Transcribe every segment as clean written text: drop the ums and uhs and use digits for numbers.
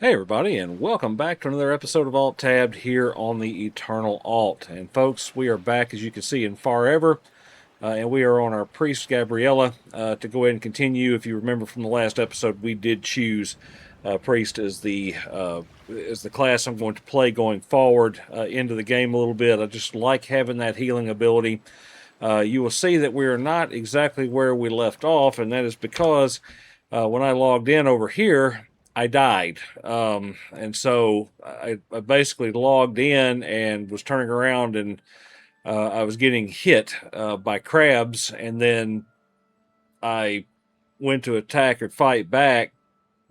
Hey everybody, and welcome back to another episode of Alt Tabbed here on the Eternal Alt. And folks, we are back, as you can see, in Farever, and we are on our Priest Gabriella. To go ahead and continue, if you remember from the last episode, we did choose Priest as the class I'm going to play going forward into the game a little bit. I just like having that healing ability. You will see that we are not exactly where we left off, and that is because when I logged in over here, I died. And so I basically logged in and was turning around, and I was getting hit by crabs, and then I went to attack or fight back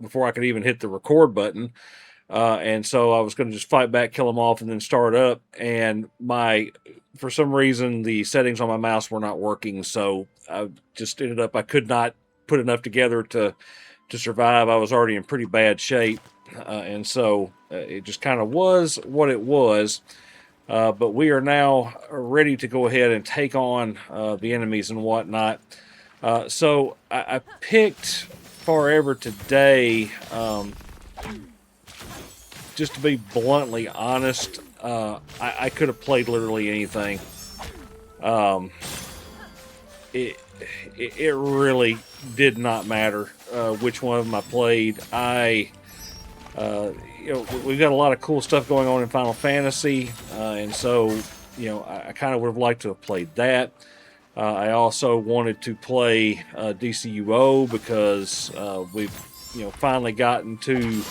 before I could even hit the record button. And so I was going to just fight back, kill them off, and then start up. And for some reason, the settings on my mouse were not working. So I just ended up, I could not put enough together to survive. I was already in pretty bad shape. And so it just kind of was what it was. But we are now ready to go ahead and take on the enemies and whatnot. So I picked Farever today. Just to be bluntly honest, I could have played literally anything. It really did not matter which one of them I played. We've got a lot of cool stuff going on in Final Fantasy, and so I kind of would have liked to have played that. I also wanted to play DCUO because we've finally gotten to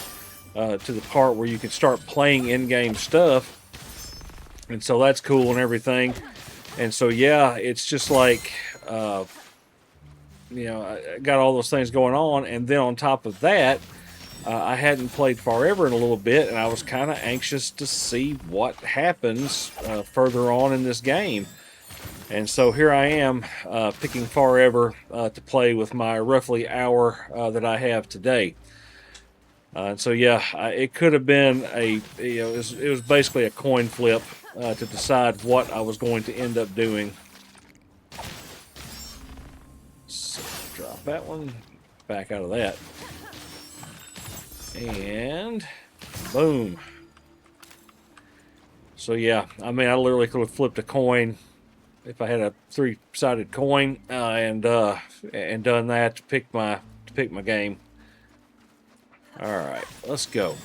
the part where you can start playing in-game stuff, and so that's cool and everything. And so yeah, it's just like I got all those things going on, and then on top of that, I hadn't played Farever in a little bit, and I was kind of anxious to see what happens further on in this game. And so here I am picking Farever to play with my roughly hour that I have today. And so yeah, it could have been it was basically a coin flip to decide what I was going to end up doing. So drop that one, back out of that, and boom. So yeah, I mean, I literally could have flipped a coin if I had a three-sided coin and done that to pick my game. All right, let's go.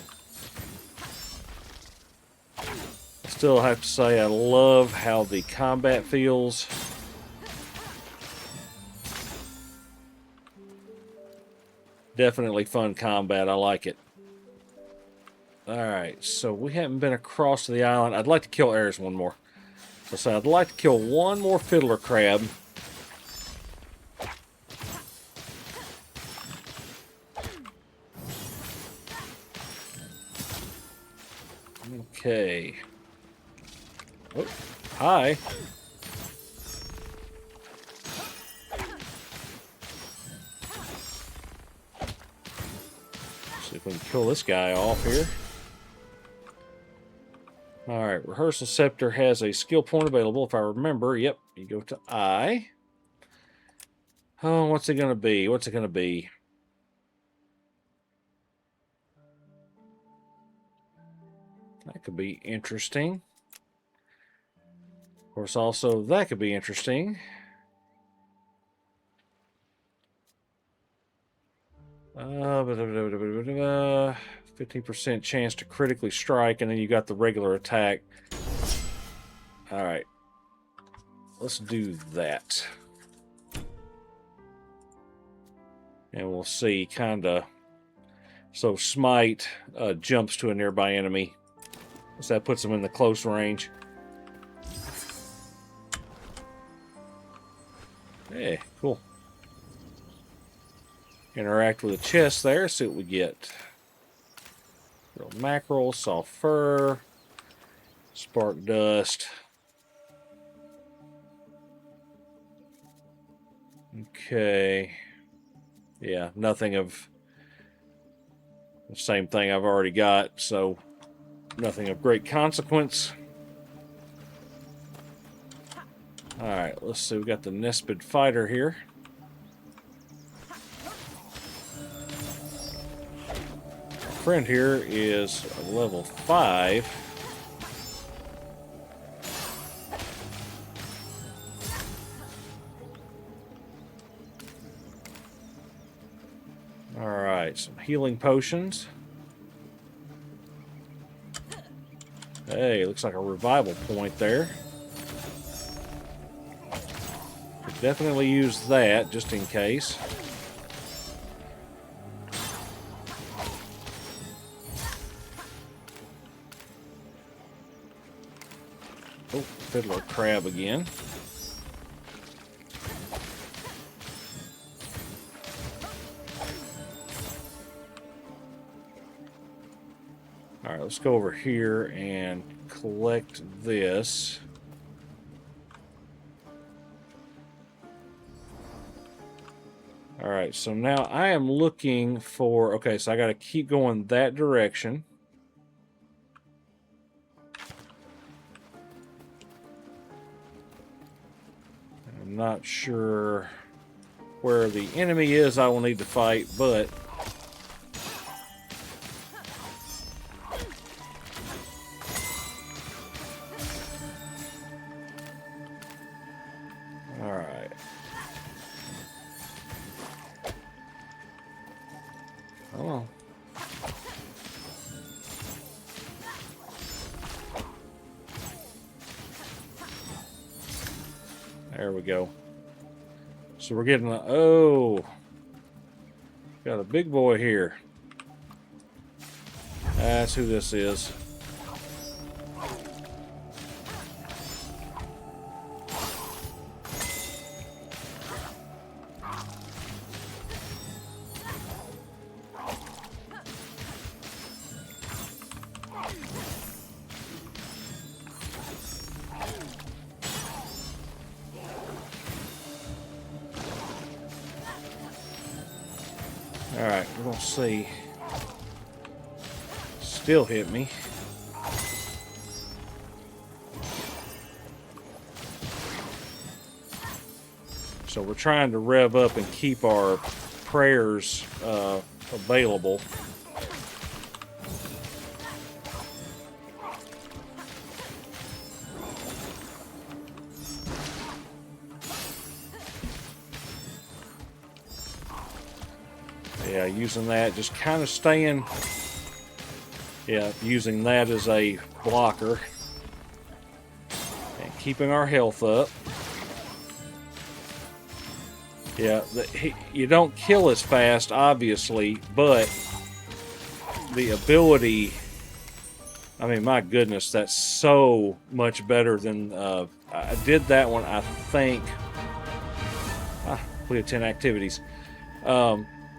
Still have to say I love how the combat feels. Definitely fun combat. I like it. All right, so we haven't been across to the island. I'd like to kill Ares one more. So I'd like to kill one more fiddler crab. Okay. Oh, hi. See if we can kill this guy off here. Alright, Rehearsal Scepter has a skill point available. If I remember, yep, you go to I. Oh, what's it going to be? What's it going to be? That could be interesting. Of course, also, that could be interesting. 15% chance to critically strike, and then you got the regular attack. Alright. Let's do that. And we'll see, kinda. So Smite jumps to a nearby enemy. So that puts them in the close range. Hey, cool. Interact with the chest there, see what we get. Real mackerel, soft fur, spark dust. Okay. Yeah, nothing of the same thing I've already got, so nothing of great consequence. Alright, let's see. We got the Nespid Fighter here. friend here is a level 5. Alright, some healing potions. Hey, looks like a revival point there. Could definitely use that just in case. Oh, fiddler crab again. Alright, let's go over here and collect this. Alright, so now I am looking for... Okay, so I got to keep going that direction. I'm not sure where the enemy is I will need to fight, but... Alright. Oh. There we go. So we're getting a... Oh! Got a big boy here. That's who this is. Alright, we're gonna see. Still hit me. So we're trying to rev up and keep our prayers available. Yeah, using that, just kind of staying, yeah, using that as a blocker and keeping our health up. Yeah, you don't kill as fast, obviously, but the ability, I mean, my goodness, that's so much better than, I did that one, I think, we had 10 activities.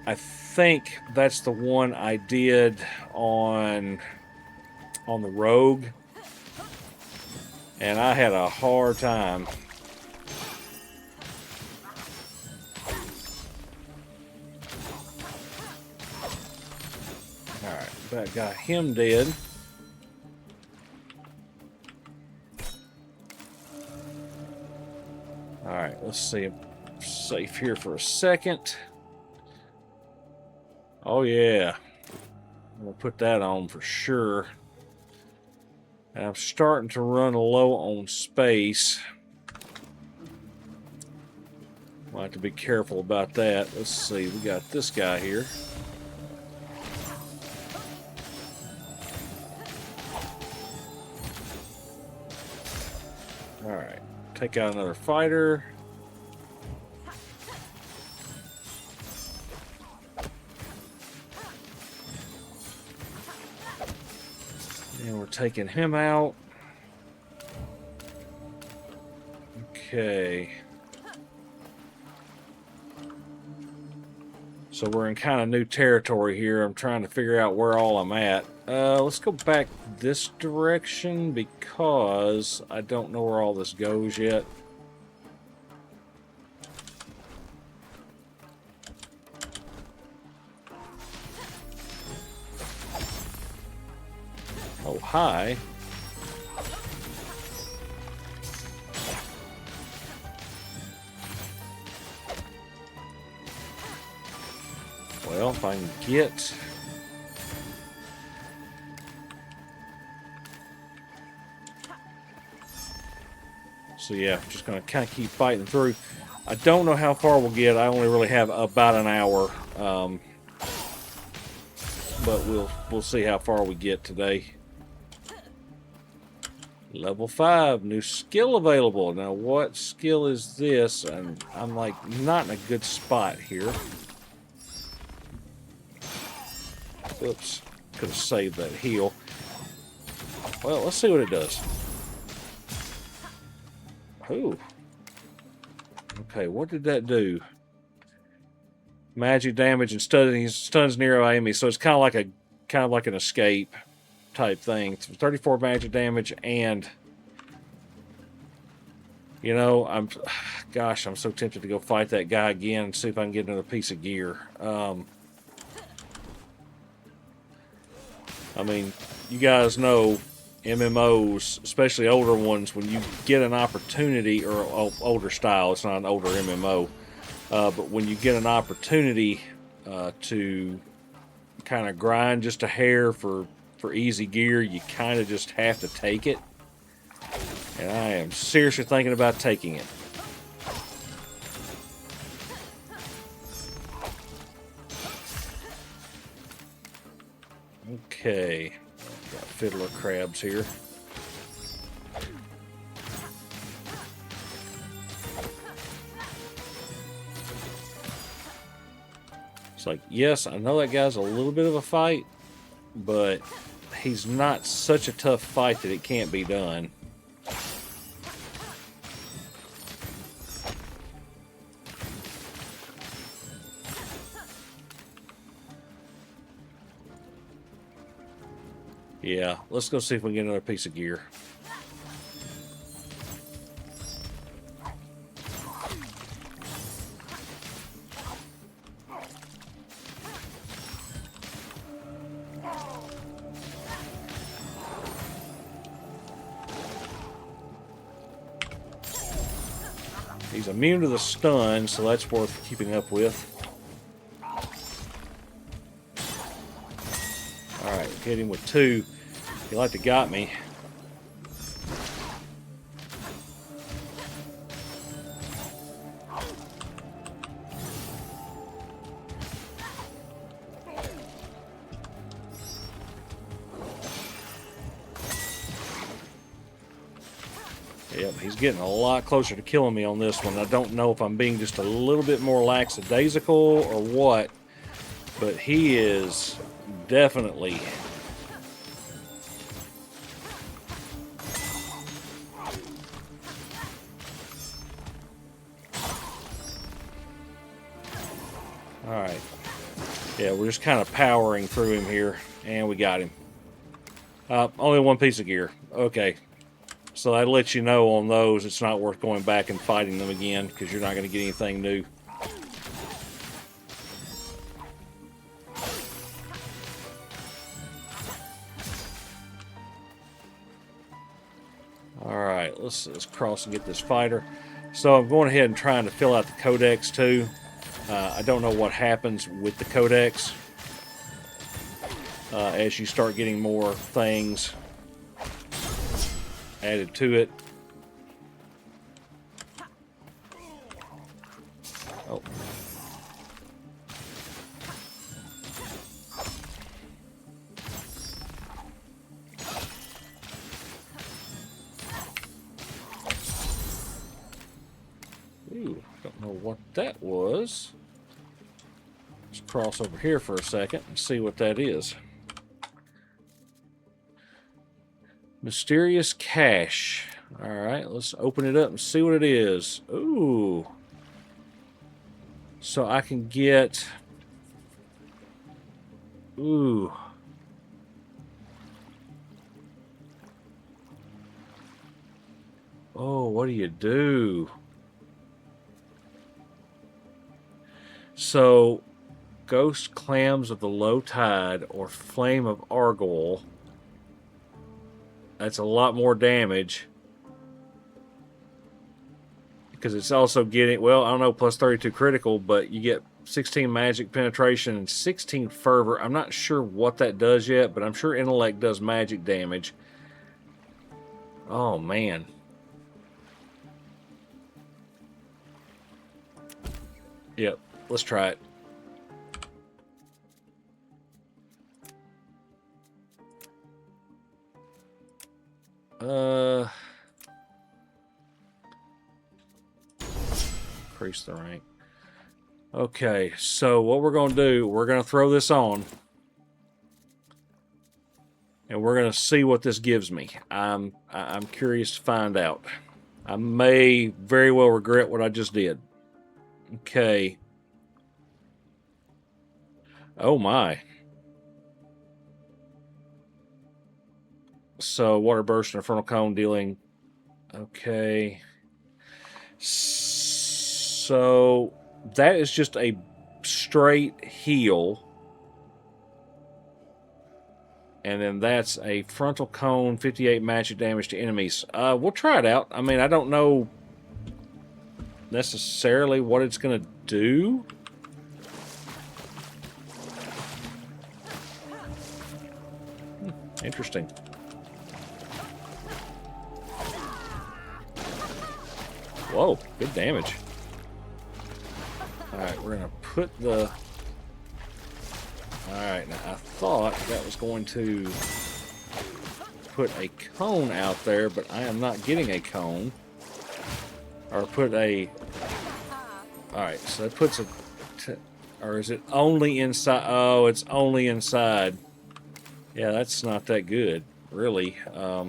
I think that's the one I did on the rogue, and I had a hard time. Alright, that got him dead. Alright, let's see. I'm safe here for a second. Oh yeah, I'm gonna put that on for sure. And I'm starting to run low on space. I'll have to be careful about that. Let's see, we got this guy here. Alright, take out another fighter. And we're taking him out. Okay. So we're in kind of new territory here. I'm trying to figure out where all I'm at. Let's go back this direction because I don't know where all this goes yet. Oh, hi. Well, if I can get So yeah, just gonna kind of keep fighting through. I don't know how far we'll get. I only really have about an hour, but we'll see how far we get today. Level 5, new skill available. Now, what skill is this? And I'm like not in a good spot here. Oops, could have saved that heal. Well, let's see what it does. Ooh. Okay, what did that do? Magic damage and stuns near enemies. So it's kind of like an escape type thing. It's 34 magic damage, and you know, I'm so tempted to go fight that guy again and see if I can get another piece of gear. I mean, you guys know MMOs, especially older ones, when you get an opportunity, or older style, it's not an older MMO, but when you get an opportunity to kind of grind just a hair for easy gear, you kind of just have to take it. And I am seriously thinking about taking it. Okay, got fiddler crabs here. It's like, yes, I know that guy's a little bit of a fight, but he's not such a tough fight that it can't be done. Yeah, let's go see if we can get another piece of gear. He's immune to the stun, so that's worth keeping up with. Alright, hit him with 2. He like to got me. Yep, he's getting a lot closer to killing me on this one. I don't know if I'm being just a little bit more lackadaisical or what, but he is definitely... Alright. Yeah, we're just kind of powering through him here, and we got him. Only one piece of gear. Okay. So that lets you know on those it's not worth going back and fighting them again, because you're not going to get anything new. Alright, let's cross and get this fighter. So I'm going ahead and trying to fill out the codex too. I don't know what happens with the codex as you start getting more things added to it. Oh. Ooh, don't know what that was. Let's cross over here for a second and see what that is. Mysterious cache. Alright, let's open it up and see what it is. Ooh. So I can get... Ooh. Oh, what do you do? So, Ghost Clams of the Low Tide or Flame of Argol. That's a lot more damage. Because it's also getting, well, I don't know, plus 32 critical, but you get 16 magic penetration and 16 fervor. I'm not sure what that does yet, but I'm sure intellect does magic damage. Oh, man. Yep, let's try it. Increase the rank. Okay, so what we're going to do, we're going to throw this on. And we're going to see what this gives me. I'm curious to find out. I may very well regret what I just did. Okay. Oh my. So water burst and infernal cone dealing. Okay. So that is just a straight heal. And then that's a frontal cone, 58 magic damage to enemies. We'll try it out. I mean, I don't know necessarily what it's going to do. Interesting. Whoa, good damage. Alright, we're going to put the... Alright, now I thought that was going to put a cone out there, but I am not getting a cone. Or put a... Alright, so that puts a... Or is it only inside? Oh, it's only inside. Yeah, that's not that good, really. I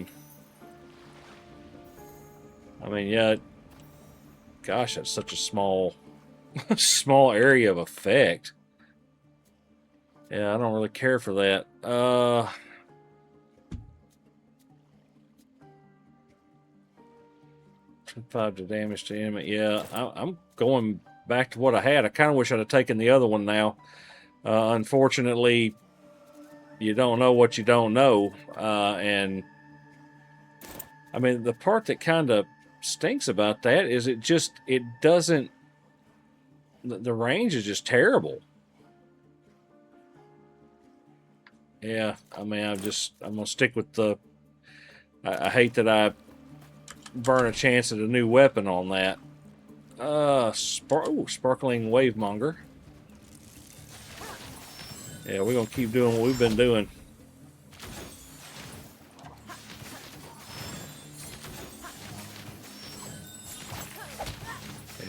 mean, yeah... Gosh, that's such a small... small area of effect. Yeah, I don't really care for that. 5 to damage to enemy. Yeah, I'm going back to what I had. I kind of wish I'd have taken the other one now. Unfortunately, you don't know what you don't know. And, I mean, the part that kind of stinks about that is it doesn't... The range is just terrible. Yeah, I mean, I'm going to stick with the... I hate that I burn a chance at a new weapon on that. Sparkling Wavemonger. Yeah, we're going to keep doing what we've been doing.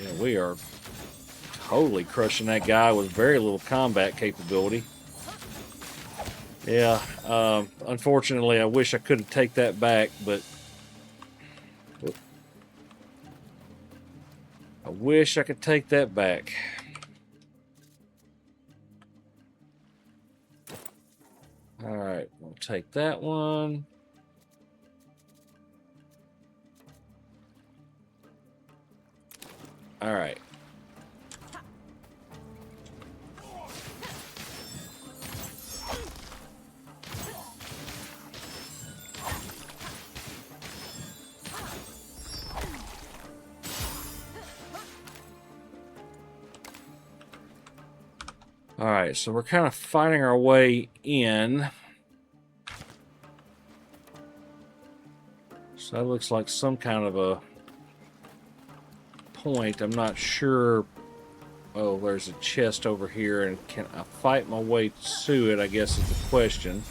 Yeah, we are totally crushing that guy with very little combat capability. Yeah, unfortunately, I wish I could take that back, but I wish I could take that back. Alright, we'll take that one. Alright. Alright, so we're kind of fighting our way in. So that looks like some kind of a point. I'm not sure. Oh, there's a chest over here, and can I fight my way to it, I guess is the question.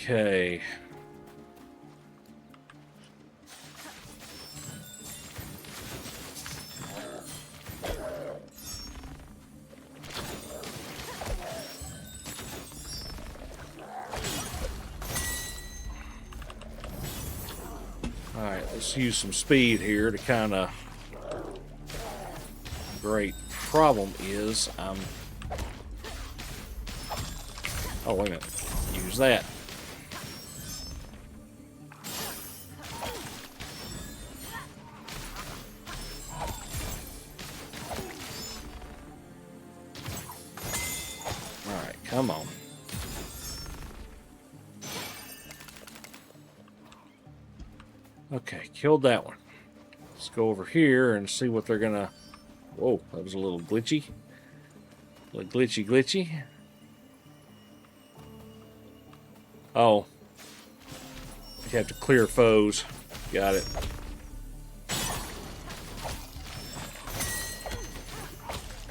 Okay. Alright, let's use some speed here to kind of... Great problem is I'm... Oh, wait a minute. Use that. Alright, come on. Okay, killed that one. Let's go over here and see what they're gonna Whoa, that was a little glitchy. A little glitchy. Oh. You have to clear foes. Got it.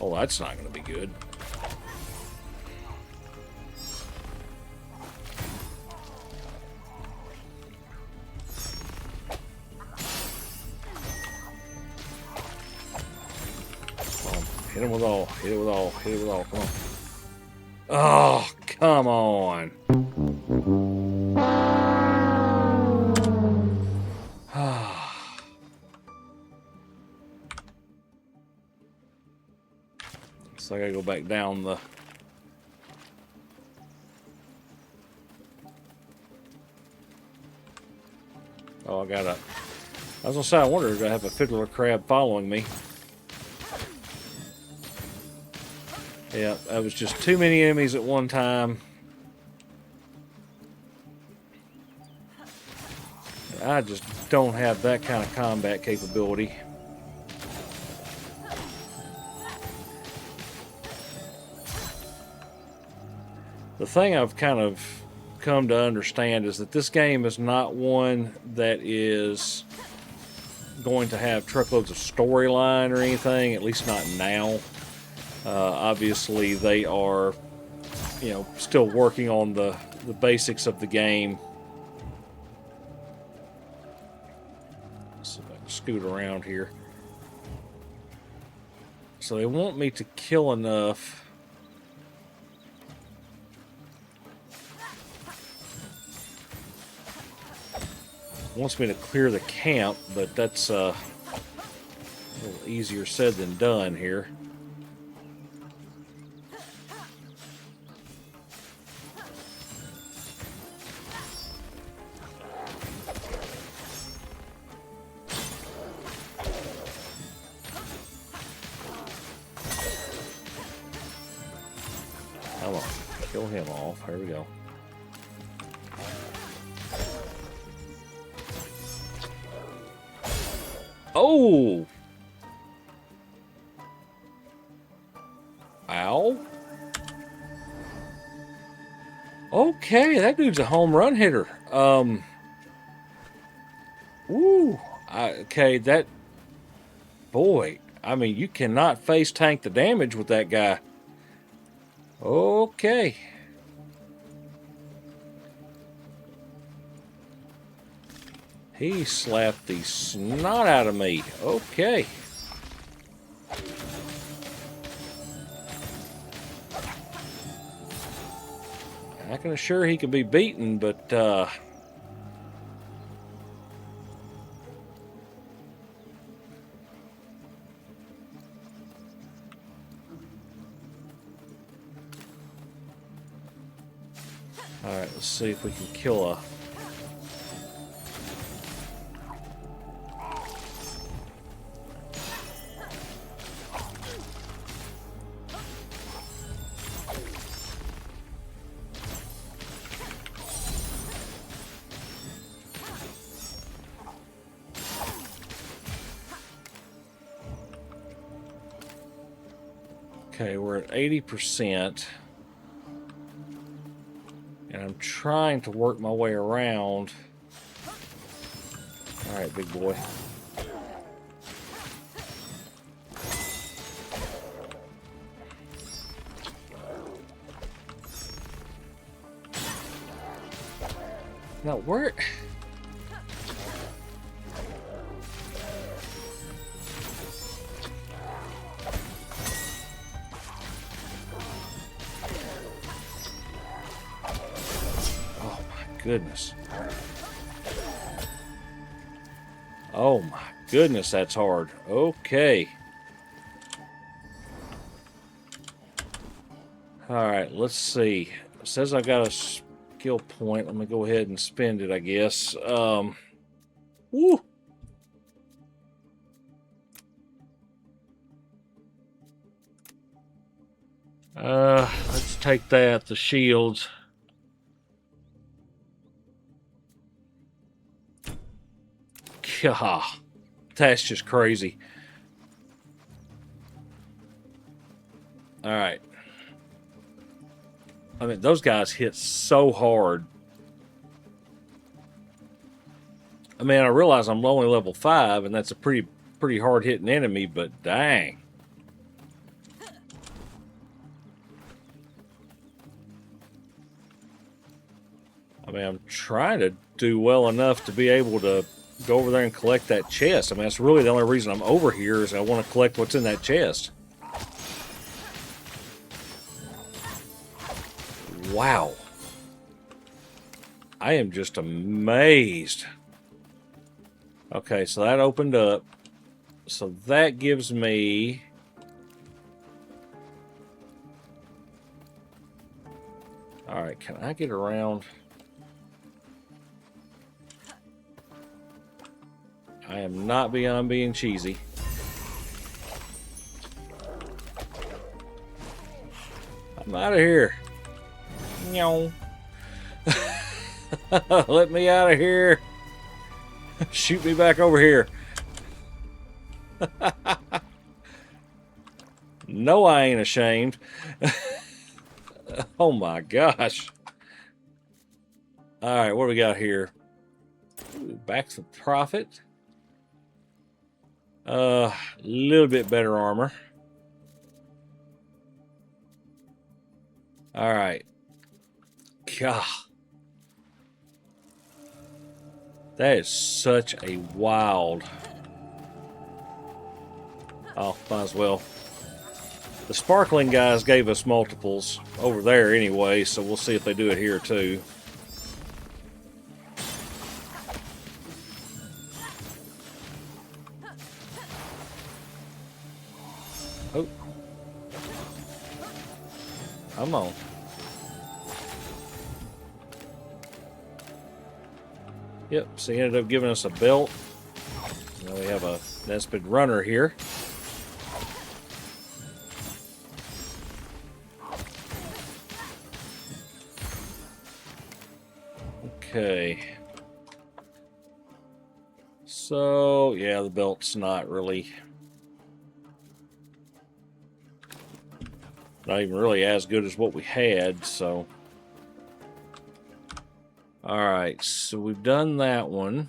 Oh, that's not going to be good. Hit him with all. Hit it with all. Hit it with all. Come on. Oh, come on. So I gotta go back down the... Oh, I gotta... I was gonna say, I wonder if I have a fiddler crab following me. Yeah, that was just too many enemies at one time. I just don't have that kind of combat capability. The thing I've kind of come to understand is that this game is not one that is going to have truckloads of storyline or anything, at least not now. Obviously, they are, you know, still working on the basics of the game. Let's see if I can scoot around here. So they want me to kill enough. Wants me to clear the camp, but that's a little easier said than done here. Come on, kill him off. Here we go. Oh! Ow. Okay, that dude's a home run hitter. Woo. Okay, that... Boy, I mean, you cannot face tank the damage with that guy. Okay. He slapped the snot out of me. Okay. I can assure he can be beaten, but alright, let's see if we can kill a... Okay, we're at 80%. And I'm trying to work my way around. Alright, big boy. Now, where... Goodness. Oh my goodness, that's hard. Okay. Alright, let's see. It says I got a skill point. Let me go ahead and spend it, I guess. Woo! Let's take that, the shields. God, that's just crazy. All right. I mean, those guys hit so hard. I mean, I realize I'm only level 5, and that's a pretty hard hitting enemy, but dang. I mean, I'm trying to do well enough to be able to go over there and collect that chest. I mean, that's really the only reason I'm over here is I want to collect what's in that chest. Wow. I am just amazed. Okay, so that opened up. So that gives me... Alright, can I get around? I am not beyond being cheesy. I'm out of here. No. Let me out of here. Shoot me back over here. No, I ain't ashamed. Oh my gosh. All right, what do we got here? Ooh, back to profit. A little bit better armor. All right. God. That is such a wild... Oh, might as well. The sparkling guys gave us multiples over there anyway, so we'll see if they do it here too. Oh. Come on. Yep, so he ended up giving us a belt. Now we have a Nespid runner here. Okay. So, yeah, the belt's not really... Not even really as good as what we had, so... Alright, so we've done that one.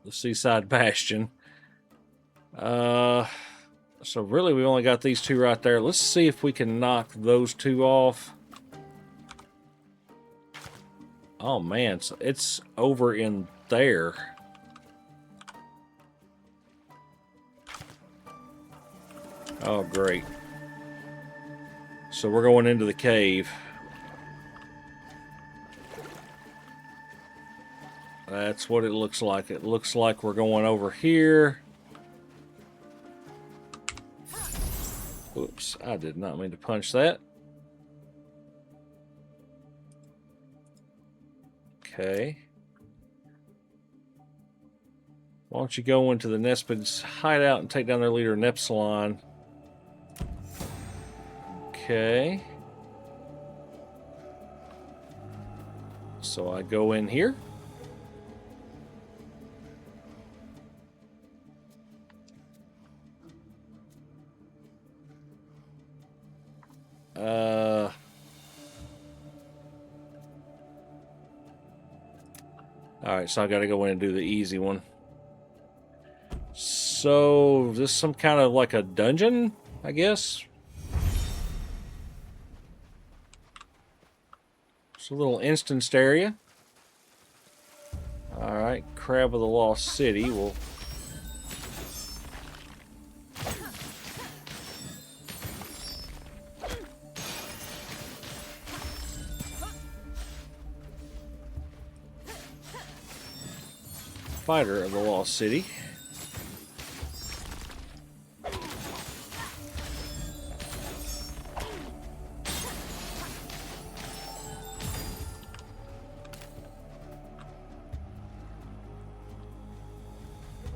The Seaside Bastion. So really we only got these two right there. Let's see if we can knock those two off. Oh man, so it's over in there. Oh great. So we're going into the cave. That's what it looks like. It looks like we're going over here. Oops, I did not mean to punch that. Okay. Why don't you go into the Nespid's hideout and take down their leader, Nepsilon. Okay. So I go in here. Alright, so I gotta go in and do the easy one. So, is this some kind of like a dungeon, I guess? It's a little instanced area. Alright, Crab of the Lost City. We'll... Fighter of the Lost City.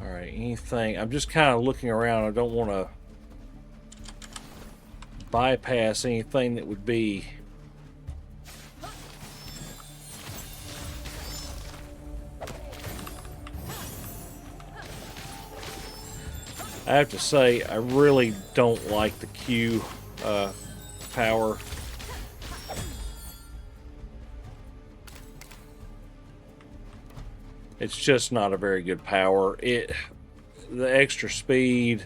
Alright, anything. I'm just kind of looking around. I don't want to bypass anything that would be... I have to say, I really don't like the Q power. It's just not a very good power. The extra speed,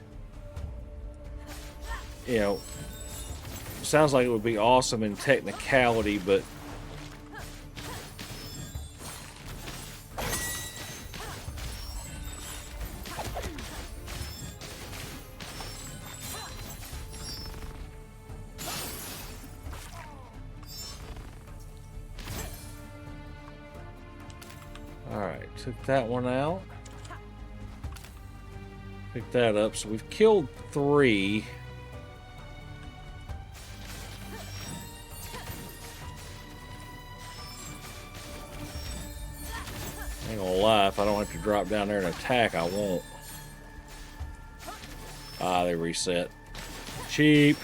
you know, sounds like it would be awesome in technicality, but alright, took that one out. Pick that up. So we've killed 3. Ain't gonna lie, if I don't have to drop down there and attack, I won't. Ah, they reset. Cheap.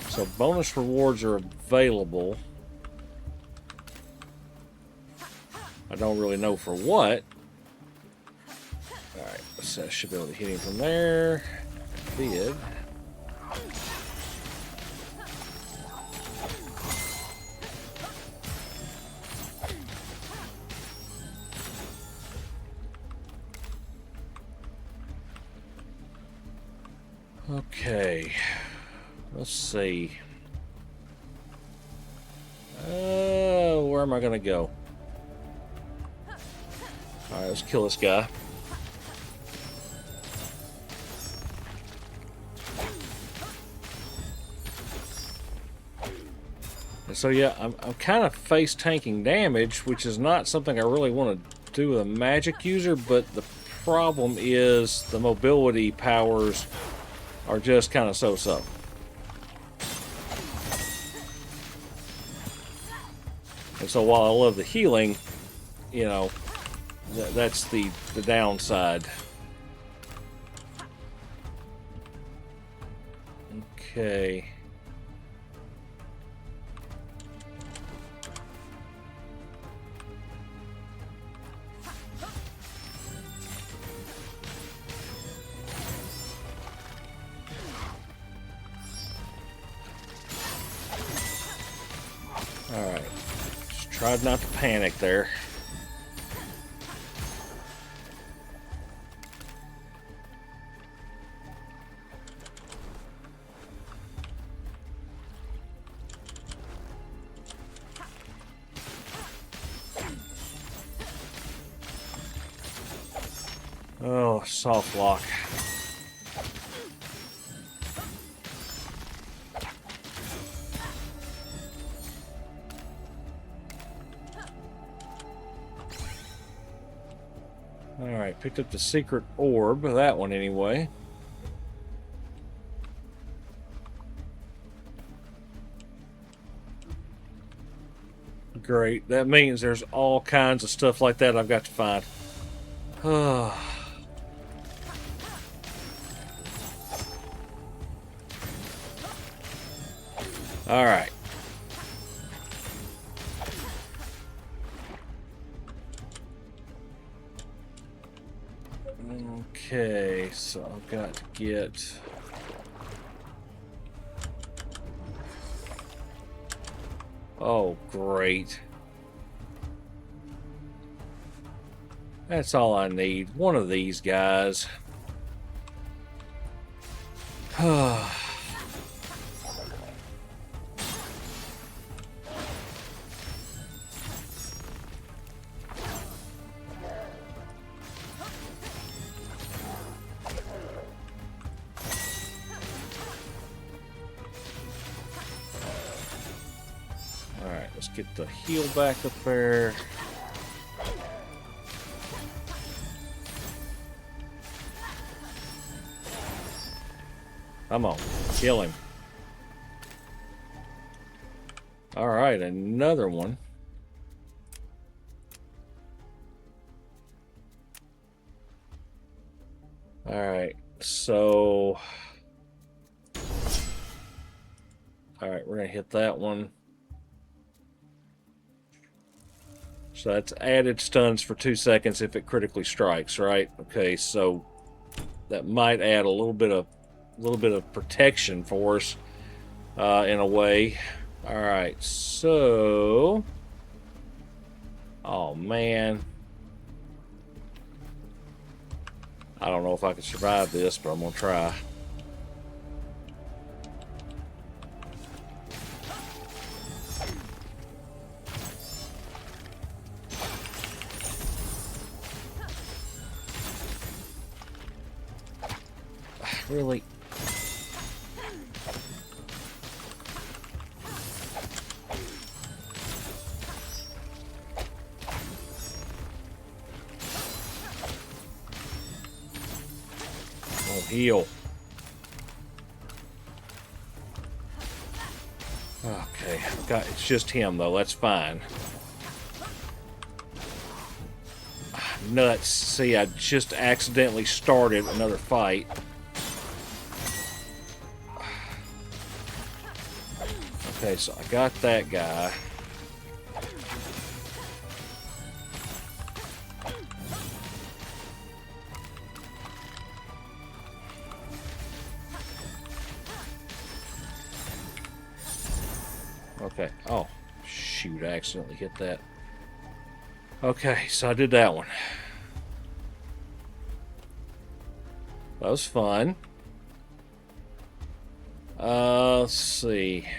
So bonus rewards are available. I don't really know for what. Alright, so I should be able to hit him from there. I did. Okay, let's see. Where am I gonna go? Alright, let's kill this guy. And so yeah, I'm kind of face tanking damage, which is not something I really want to do with a magic user, but the problem is the mobility powers are just kind of so-so. And so while I love the healing, you know, that's the downside. Okay. Alright. Just tried not to panic there. Oh, soft lock. Alright, picked up the secret orb, that one anyway. Great, that means there's all kinds of stuff like that I've got to find. Alright. Okay, so I've got to get... Oh, great. That's all I need. One of these guys. Alright, let's get the heal back up there. Come on, kill him. Alright, another one. Alright, so... Alright, we're gonna hit that one. So that's added stuns for 2 seconds if it critically strikes, right? Okay, so that might add a little bit of protection for us in a way. All right, so oh man, I don't know if I can survive this, but I'm gonna try. Really? Oh, heal. Okay, it's just him though. That's fine. Nuts. See, I just accidentally started another fight. Okay, so I got that guy. Okay. Oh, shoot, I accidentally hit that. Okay, so I did that one. That was fun. Let's see.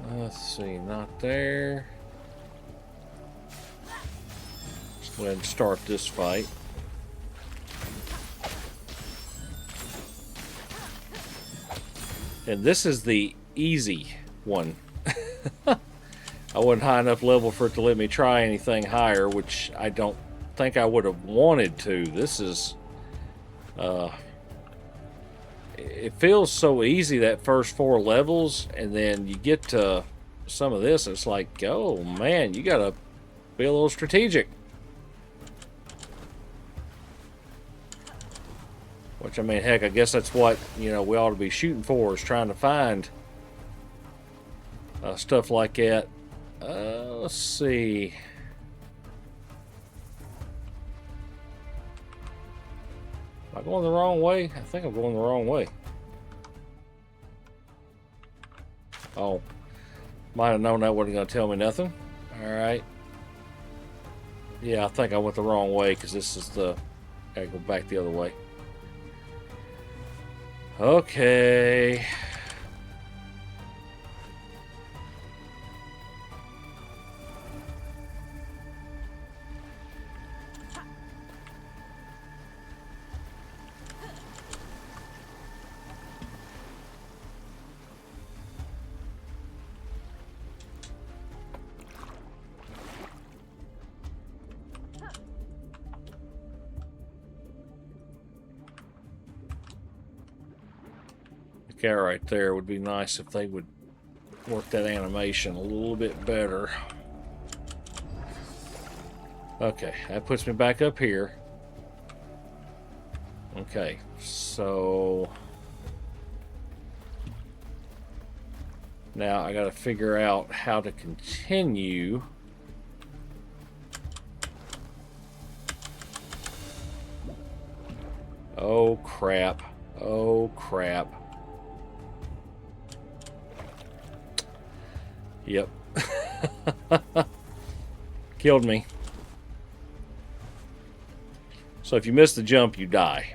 Let's see, not there. Let's go ahead and start this fight. And this is the easy one. I wasn't high enough level for it to let me try anything higher, which I don't think I would have wanted to. This is... it feels so easy that first 4 levels, and then you get to some of this, it's like, oh man, you gotta be a little strategic. Which, I mean, heck, I guess that's what, you know, we ought to be shooting for, is trying to find stuff like that. Let's see. Am I going the wrong way? I think I'm going the wrong way. Oh. Might have known that wasn't going to tell me nothing. Alright. Yeah, I think I went the wrong way, because this is the... Gotta go back the other way. Okay. Guy right there would be nice if they would work that animation a little bit better. Okay, that puts me back up here. Okay, so now I got to figure out how to continue. Oh crap. Oh crap. Yep. Killed me. So if you miss the jump, you die.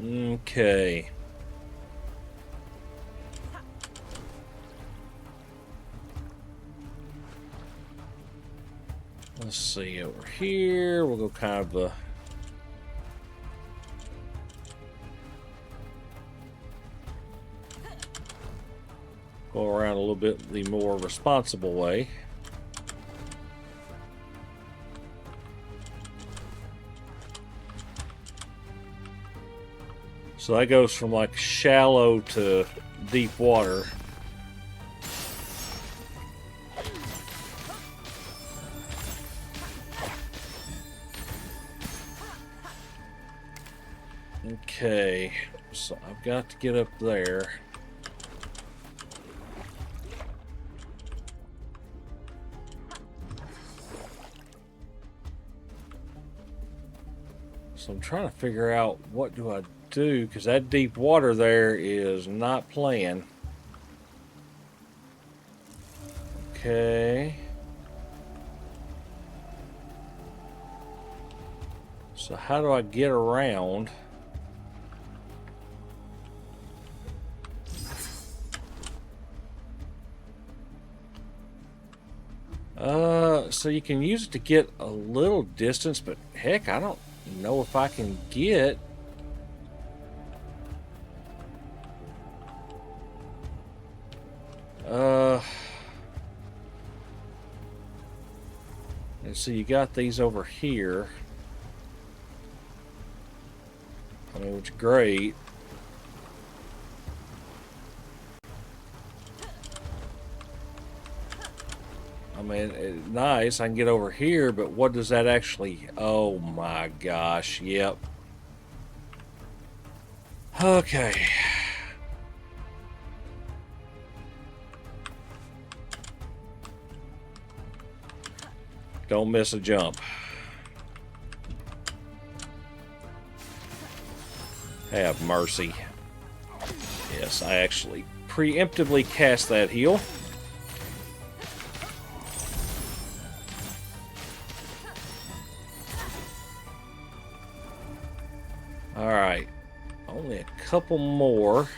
Okay. Let's see, over here, we'll go kind of the... Go around a little bit the more responsible way. So that goes from like shallow to deep water. Okay, so I've got to get up there. So I'm trying to figure out what do I do, because that deep water there is not playing. Okay. So how do I get around? So you can use it to get a little distance, but heck, I don't know if I can get. And so you got these over here. I mean, which is great. I mean, nice. I can get over here, but what does that actually... Oh my gosh, yep. Okay. Don't miss a jump. Have mercy. Yes, I actually preemptively cast that heal. Alright. Only a couple more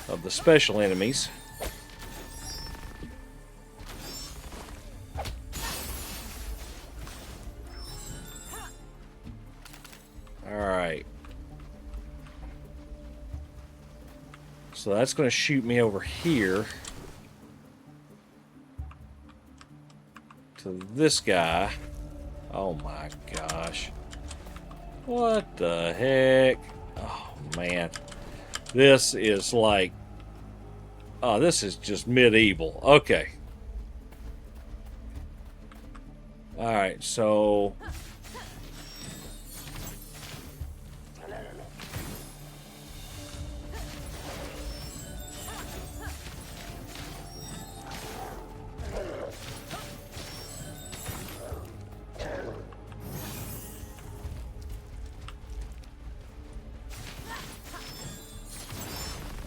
of the special enemies. Alright. So that's going to shoot me over here to this guy. Oh my gosh. What the heck? Oh man. This is like... Oh, this is just medieval. Okay. Alright, so...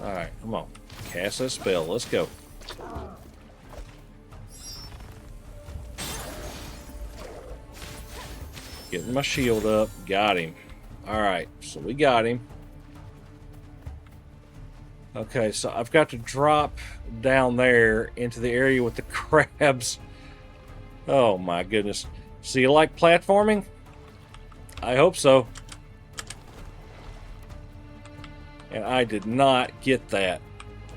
Alright, come on. Cast a spell. Let's go. Getting my shield up. Got him. Alright, so we got him. Okay, so I've got to drop down there into the area with the crabs. Oh my goodness. So you like platforming? I hope so. And I did not get that.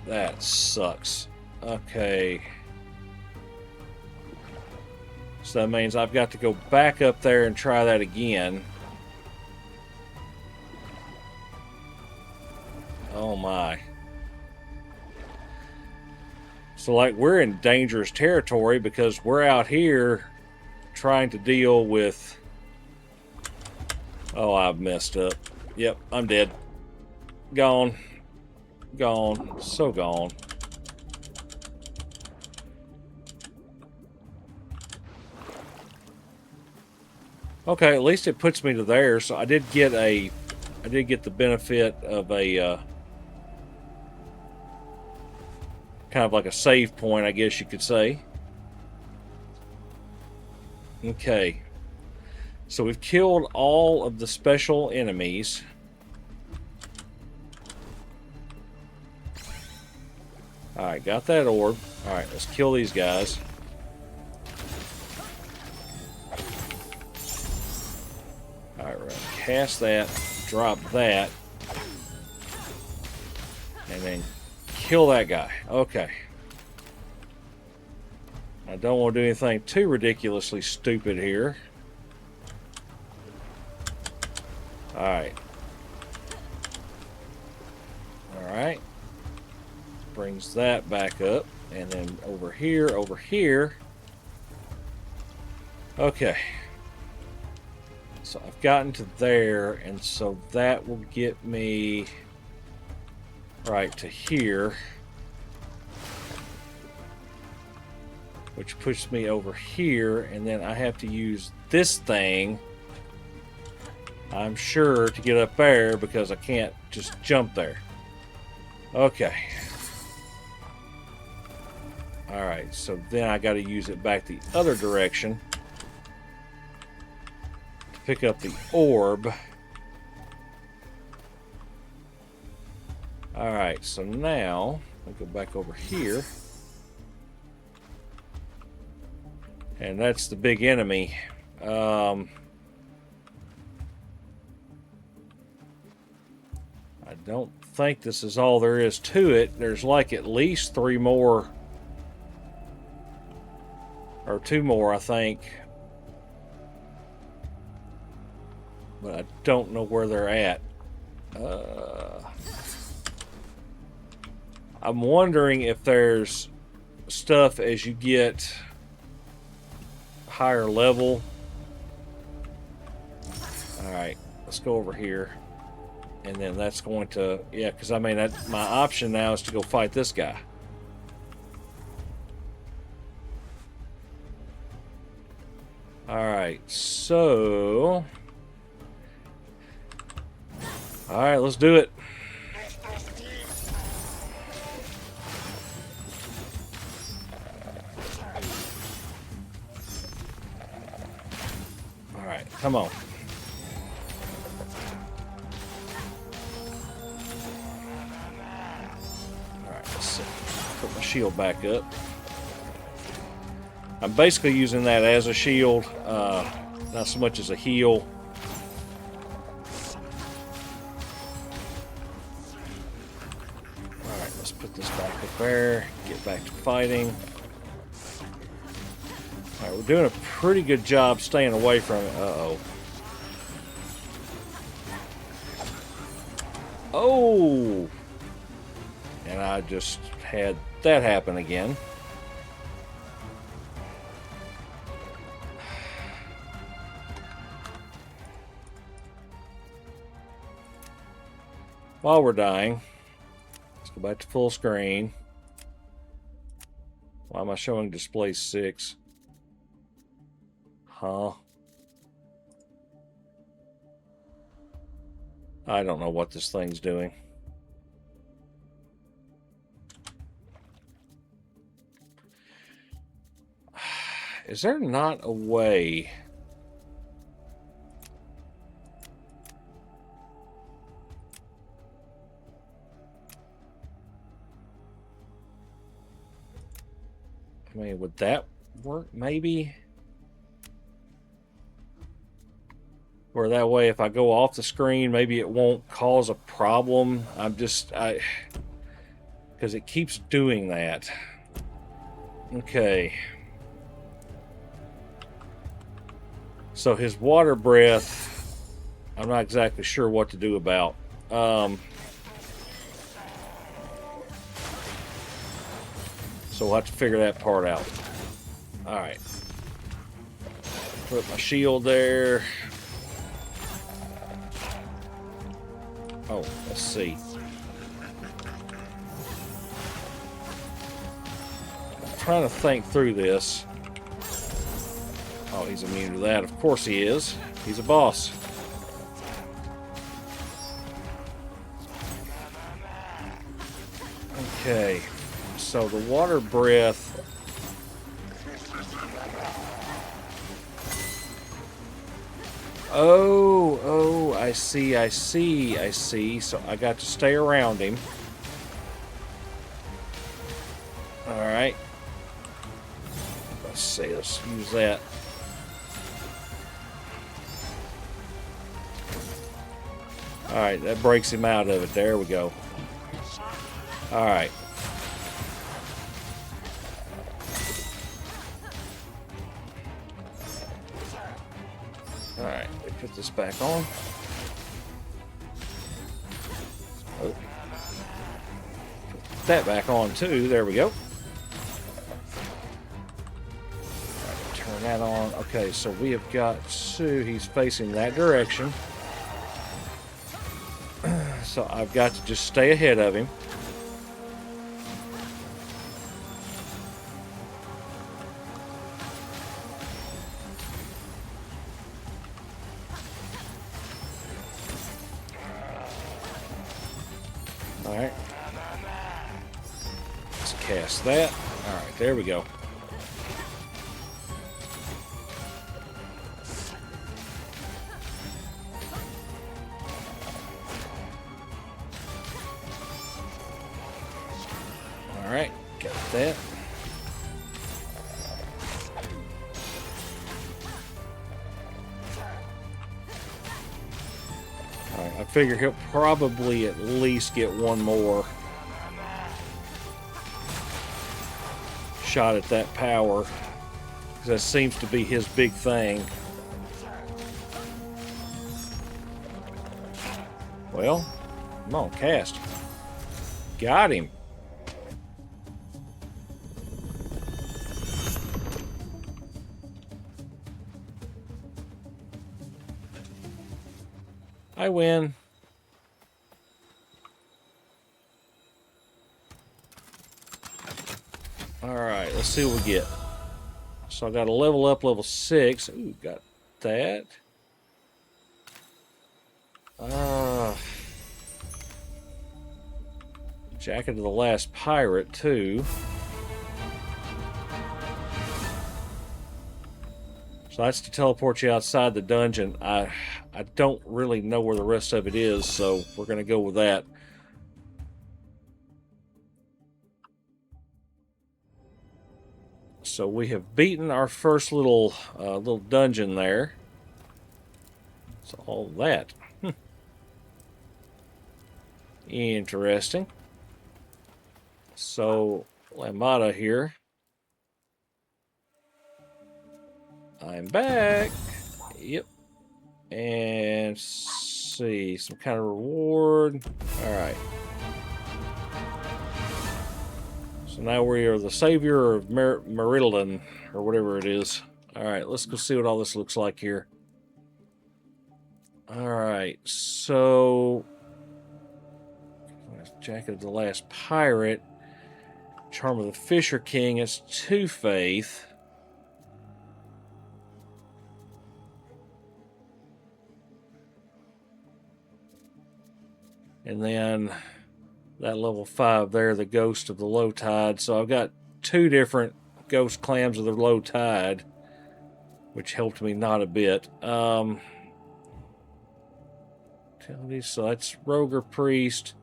That sucks. Okay. So that means I've got to go back up there and try that again. Oh my. So like we're in dangerous territory because we're out here trying to deal with... Oh, I've messed up. Yep, I'm dead. Gone. Gone. So gone. Okay, at least it puts me to there, so I did get the benefit of a kind of like a save point, I guess you could say. Okay. So we've killed all of the special enemies. Alright, got that orb. Alright, let's kill these guys. Alright, we're gonna cast that, drop that, and then kill that guy. Okay. I don't want to do anything too ridiculously stupid here. Alright. Alright. Brings that back up. And then over here, over here. Okay. So I've gotten to there, and so that will get me right to here, which puts me over here, and then I have to use this thing, I'm sure, to get up there because I can't just jump there. Okay. Alright, so then I got to use it back the other direction to pick up the orb. Alright, so now I'll go back over here. And that's the big enemy. I don't think this is all there is to it. There's like at least 3 more, or 2 more, I think. But I don't know where they're at. I'm wondering if there's stuff as you get higher level. Alright, let's go over here. And then that's going to, yeah, because I mean, my option now is to go fight this guy. Alright, so... Alright, let's do it. Alright, come on. Alright, let's see. Put my shield back up. I'm basically using that as a shield, not so much as a heal. Alright, let's put this back up there. Get back to fighting. Alright, we're doing a pretty good job staying away from it. Uh-oh. Oh! And I just had that happen again. While we're dying, let's go back to full screen. Why am I showing display 6? Huh? I don't know what this thing's doing. Is there not a way? I mean, would that work? Maybe? Or that way, if I go off the screen, maybe it won't cause a problem. Because it keeps doing that. Okay. So his water breath, I'm not exactly sure what to do about. So we'll have to figure that part out. Alright. Put my shield there. Oh, let's see. I'm trying to think through this. Oh, he's immune to that. Of course he is. He's a boss. Okay. So the water breath. Oh, I see. So I got to stay around him. All right. Let's see. Let's use that. All right, that breaks him out of it. There we go. All right. Alright, we put this back on. Oh. Put that back on too. There we go. Right, turn that on. Okay, so we have got to, he's facing that direction. So I've got to just stay ahead of him. Alright. Let's cast that. Alright, there we go. Alright, got that. Alright, I figure he'll probably at least get one more shot at that power, because that seems to be his big thing. Well, come on, cast. Got him. I win. Alright, let's see what we get. So I got a level up, level 6. Ooh, got that. Jacket of the Last Pirate, too. So that's to teleport you outside the dungeon. I don't really know where the rest of it is, so we're going to go with that. So we have beaten our first little dungeon there. So all that. Interesting. So Lamada here. I'm back. Yep. And see, some kind of reward. Alright. So now we are the savior of Marilyn, or whatever it is. Alright, let's go see what all this looks like here. Alright, so Jacket of the Last Pirate. Charm of the Fisher King is 2 faith. And then that level 5 there, the Ghost of the Low Tide. So I've got 2 different Ghost Clams of the Low Tide, which helped me not a bit. So that's Rogue or Priest.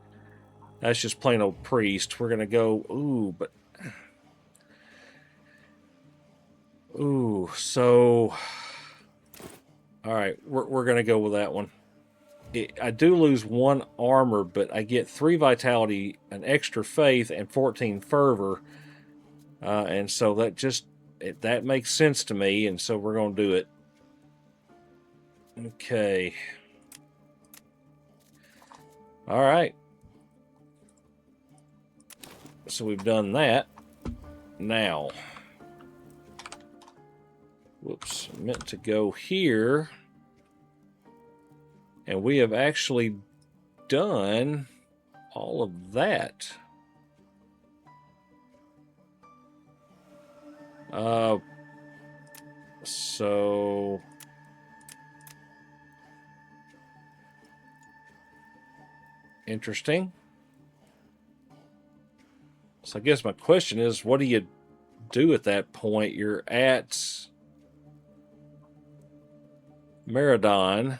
That's just plain old Priest. We're going to go, so, all right, we're going to go with that one. I do lose 1 armor, but I get 3 vitality, an extra faith, and 14 fervor. And so that makes sense to me, and so we're going to do it. Okay. All right. So we've done that. Now, whoops, I meant to go here. And we have actually done all of that. So interesting. So I guess my question is, what do you do at that point? You're at Meridon.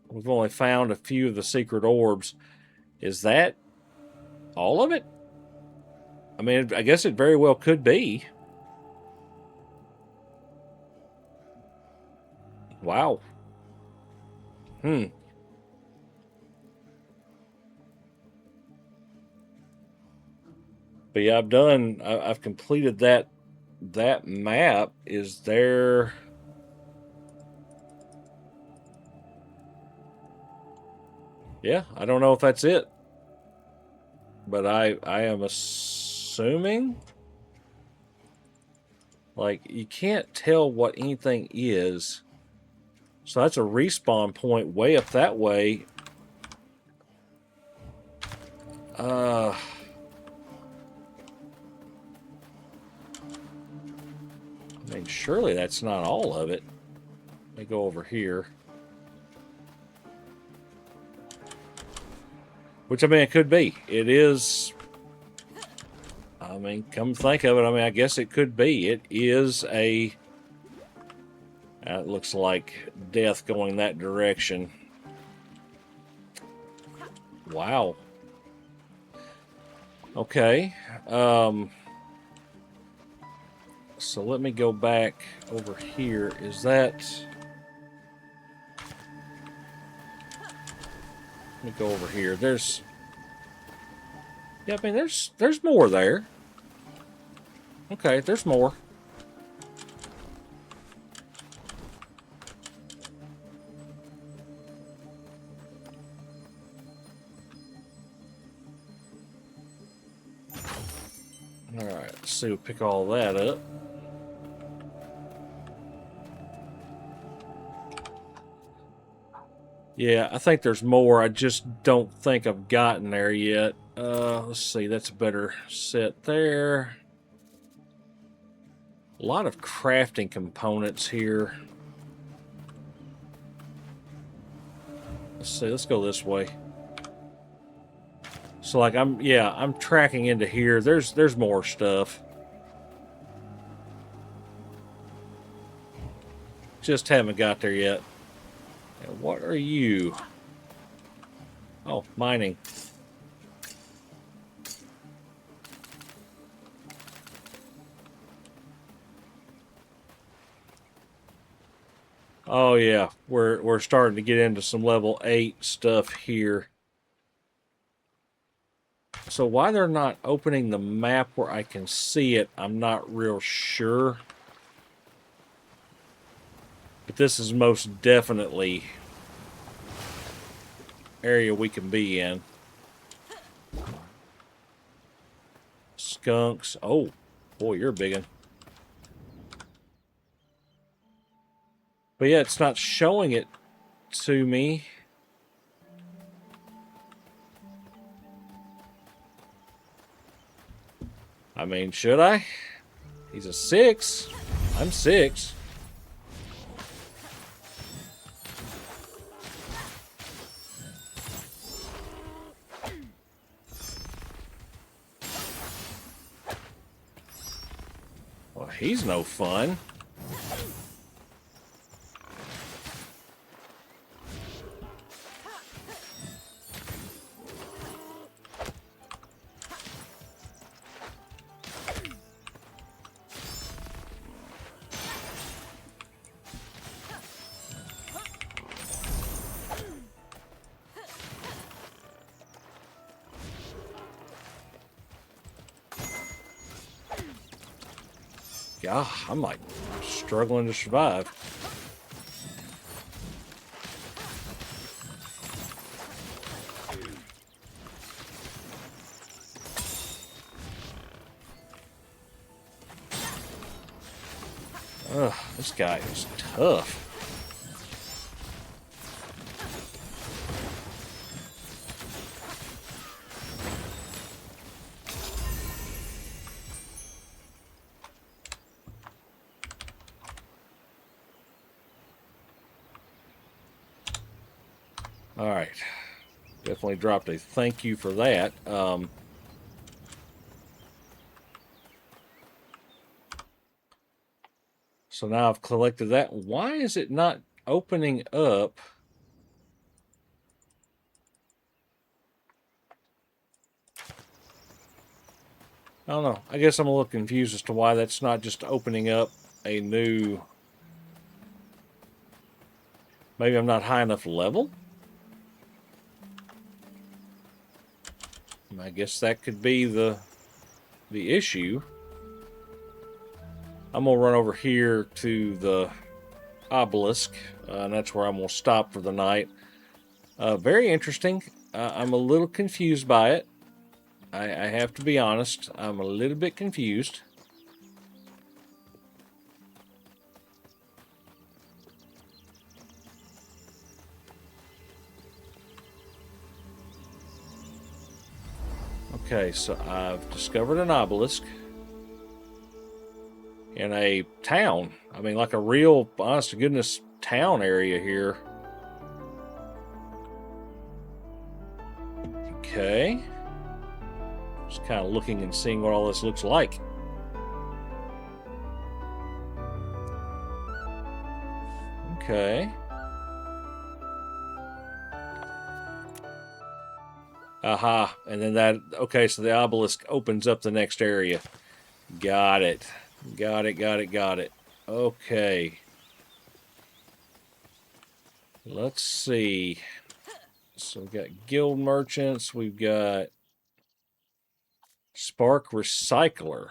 We've only found a few of the secret orbs. Is that all of it? I mean, I guess it very well could be. Wow. But yeah, I've completed that map. Is there... Yeah, I don't know if that's it. But I am assuming Like, you can't tell what anything is. So that's a respawn point way up that way. I mean, surely that's not all of it. Let me go over here. Which, I mean, it could be. It is... I mean, come think of it, I mean, I guess it could be. It is a... it looks like death going that direction. Wow. Okay. So let me go back over here. Is that... Let me go over here. There's... Yeah, I mean, there's more there. Okay, there's more. Alright, let's see, we'll pick all that up. Yeah, I think there's more. I just don't think I've gotten there yet. Let's see, that's a better set there. A lot of crafting components here. Let's see, let's go this way. So like I'm tracking into here. There's more stuff. Just haven't got there yet. And what are you? Oh, mining. Oh yeah, we're starting to get into some level 8 stuff here. So why they're not opening the map where I can see it, I'm not real sure. But this is most definitely area we can be in. Skunks. Oh, boy, you're a big one. But yeah, it's not showing it to me. I mean, should I? He's a 6. I'm 6. Well, he's no fun. Yeah, I'm like struggling to survive. Ugh, this guy is tough. All right, definitely dropped a thank you for that. So now I've collected that. Why is it not opening up? I don't know. I guess I'm a little confused as to why that's not just opening up a new... Maybe I'm not high enough level? I guess that could be the issue. I'm going to run over here to the obelisk, and that's where I'm going to stop for the night. Very interesting. I'm a little confused by it. I have to be honest. I'm a little bit confused. Okay, so I've discovered an obelisk in a town. I mean, like a real, honest to goodness, town area here. Okay. Just kind of looking and seeing what all this looks like. Okay. Aha. And then that, okay, so the obelisk opens up the next area. Got it. Got it, got it, got it. Okay. Let's see. So we've got guild merchants. We've got spark recycler.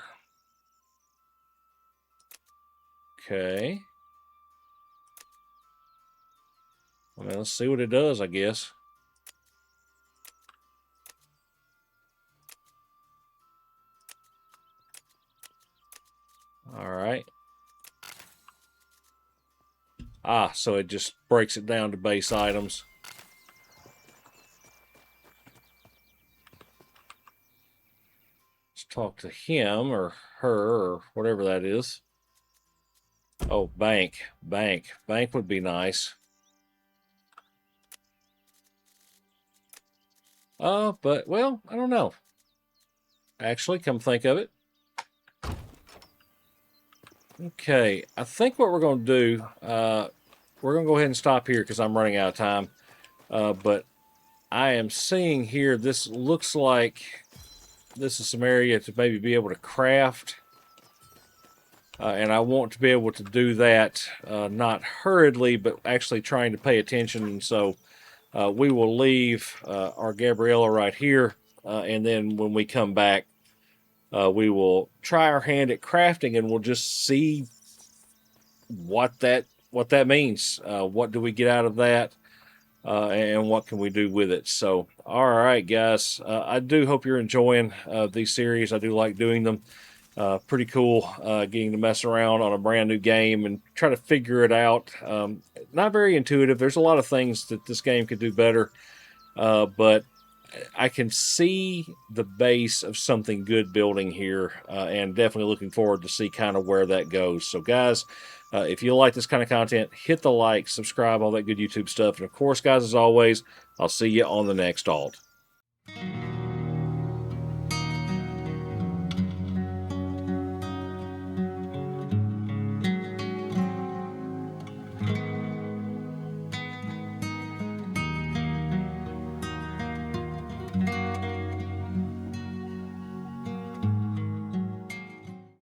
Okay. Well, let's see what it does, I guess. All right. Ah, so it just breaks it down to base items. Let's talk to him or her or whatever that is. Oh, bank. Bank. Bank would be nice. But, well, I don't know. Actually, come think of it. Okay, I think what we're going to do, we're going to go ahead and stop here because I'm running out of time. But I am seeing here, this looks like this is some area to maybe be able to craft. And I want to be able to do that not hurriedly, but actually trying to pay attention. And so we will leave our Gabriella right here. And then when we come back, we will try our hand at crafting, and we'll just see what that means. What do we get out of that? And what can we do with it? So, all right, guys, I do hope you're enjoying these series. I do like doing them. Pretty cool getting to mess around on a brand new game and try to figure it out. Not very intuitive. There's a lot of things that this game could do better, but I can see the base of something good building here, and definitely looking forward to see kind of where that goes. So, guys, if you like this kind of content, hit the like, subscribe, all that good YouTube stuff. And, of course, guys, as always, I'll see you on the next alt.